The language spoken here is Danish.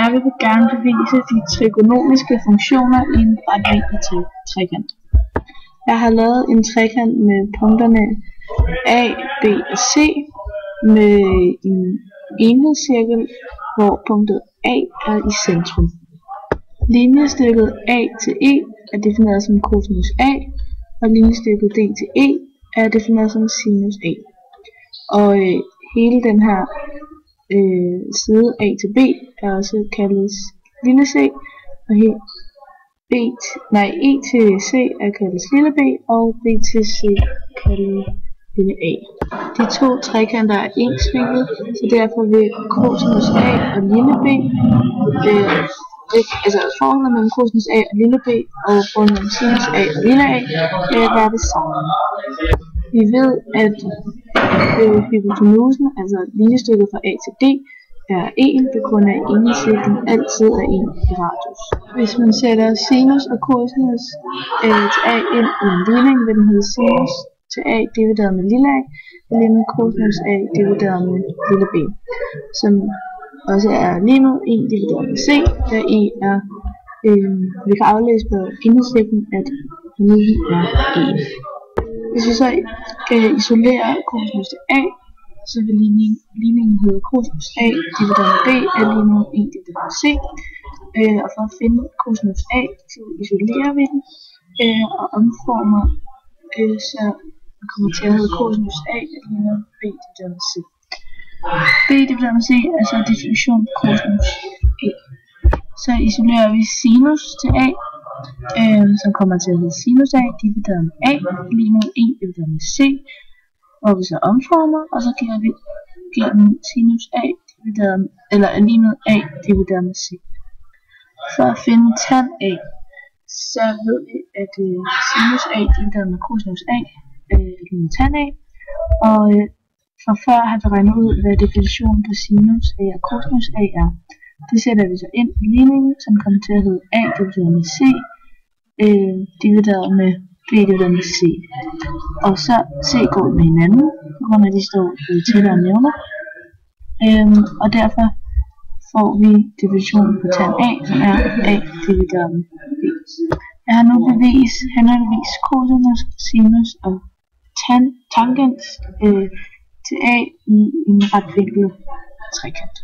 Jeg vil gerne bevise de trigonomiske funktioner i en retvinklet trekant. Jeg har lavet en trekant med punkterne A, B og C med en enhedscirkel, hvor punktet A er i centrum. Linjestykket A til E er defineret som cosinus A, og linjestykket D til E er defineret som sinus A. Og hele den her side A til B er også kaldet lille c, og E til C er kaldet lille b, og B til C kaldet lille a. De to trekanter er ensvinklede, så derfor vil cosinus A og lille b, altså forholdet mellem cosinus A og lille b og forholdet mellem sinus A og lille a være det samme. Vi ved, at hypotenusen, altså linjestykket fra A til D, er 1, på grund af enhedscirklen altid er 1 i radius. Hvis man sætter sinus og cosinus til A ind i en ligning, vil den hedde sinus til A divideret med lille a, og lige med cosinus A divideret med lille b, som også er lige med 1 divideret med c, da E er, vi kan aflæse på enhedscirklen, at ligningen er 1. Hvis vi så kan isolere cosinus til A, så vil ligningen hedde cosinus A divideret med B er lige med 1 divideret med C. Og for at finde cosinus A, så isolerer vi den og omformer, så man kommer til at hedde cosinus A er lige med B divideret med C. B divideret med C er så definition på cosinus A. Så isolerer vi sinus til A, som kommer til at hedde sinus A divideret med A lige med 1 divideret med C, hvor vi så omformer, og så giver den sinus A divideret med, eller lige med A divideret med C. For at finde tan A, så ved vi, at sinus A divideret med cosinus A er lige med tan A, og fra før har vi regnet ud, hvad definitionen på sinus A og cosinus A er. Det sætter vi så ind i ligningen, som kommer til at hedde A divideret med C divideret med B divideret med C. Og så C går med hinanden, på grund af at de står tættere nævner. Og derfor får vi definitionen på tan A, som er A divideret med B. Jeg har nu bevist henholdsvis cosinus, sinus og tangent til A i en retvinklet trekant.